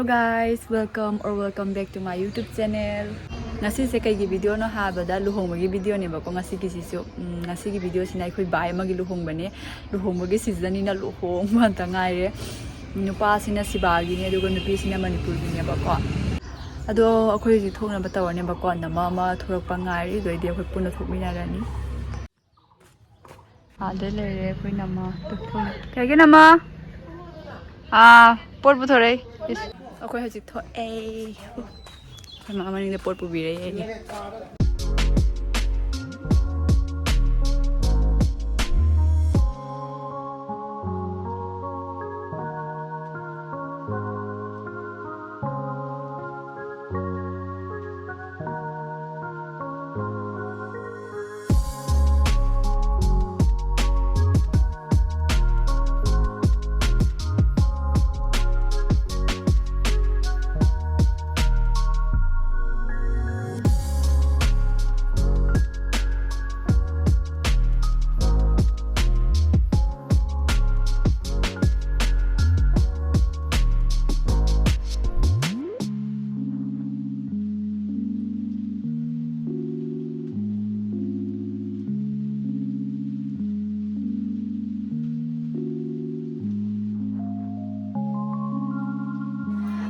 guys, welcome back to my YouTube channel. Ngasi se kai gi video no ha bada luhongba gi video ne ba ko ngasi ki sisu ngasi gi video sina khoi bai ma gi luhongba ne luhongba gi season ni na luhongba ta ngai re nupa sina Sribar gi ne dugo nupi sina Manipur gi ne ba ko ado akhoi ji thongna ba taw ne ba ko na ma thorak pa ngai ri doi de akhoi puna thok mi na ra ni de le re khoi na ma to thong kai ge na ma pot bu thore akhoi haji tho ma mani de pot pu bi re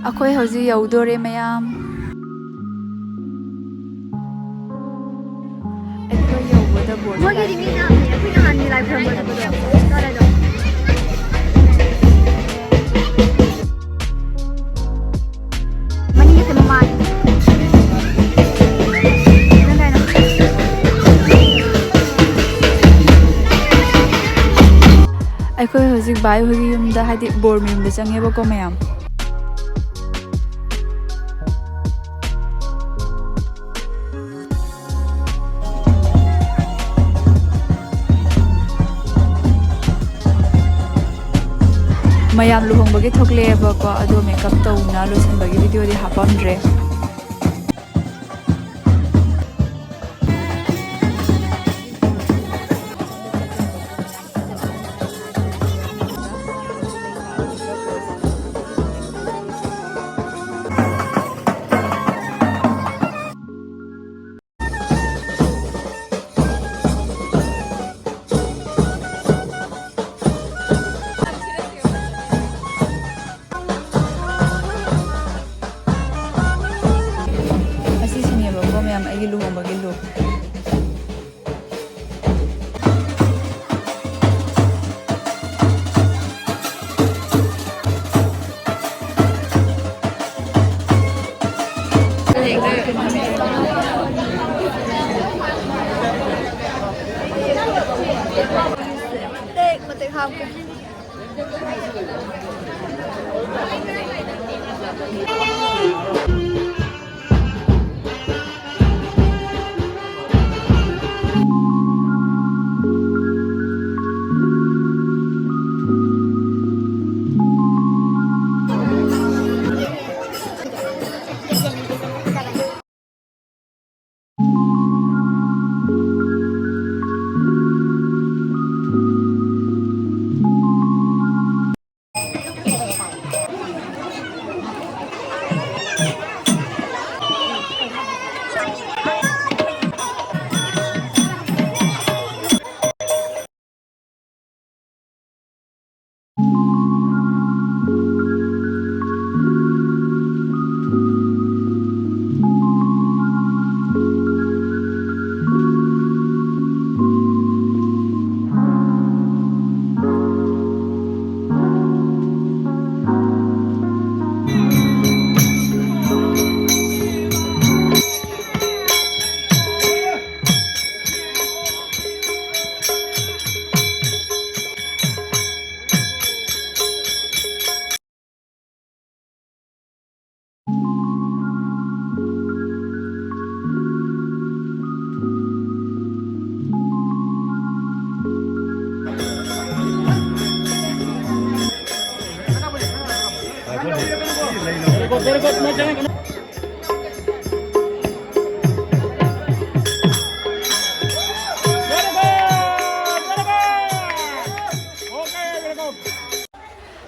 akhoi hoji yaudore mayam akhoi yauda bor mo gi mi na akhoi na han ni live from bodo ta la do mani se mama akhoi hoji bai hogi yum da hadi bor mi yum da change ba ko mayam mayam luhongba gi thokle ba ko ado makeup to na lotion ba gi video di hapamdre ai luhongba gi lu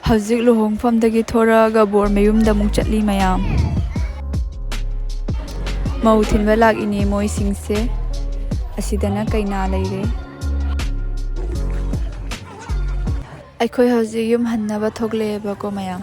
ꯍꯧꯖꯤꯛ ꯂꯨꯍꯣꯡꯐꯝꯗꯒꯤ ꯊꯣꯔꯛꯑꯒ ꯕꯣꯔ ꯃꯌꯨꯝꯗ ꯑꯃꯨꯛ ꯆꯠꯂꯤ ꯃꯌꯥꯝ ꯃꯧ ꯊꯤꯟꯕ ꯂꯥꯛꯏꯅꯦ ꯃꯣꯏꯁꯤꯡꯁꯦ ꯑꯁꯤꯗꯅ ꯀꯩꯅꯥ ꯂꯩꯔꯦ ꯑꯩꯈꯣꯏ ꯍꯧꯖꯤꯛ ꯌꯨꯝ ꯍꯟꯅꯕ ꯊꯣꯛꯂꯛꯑꯦꯕꯀꯣ ꯃꯌꯥꯝ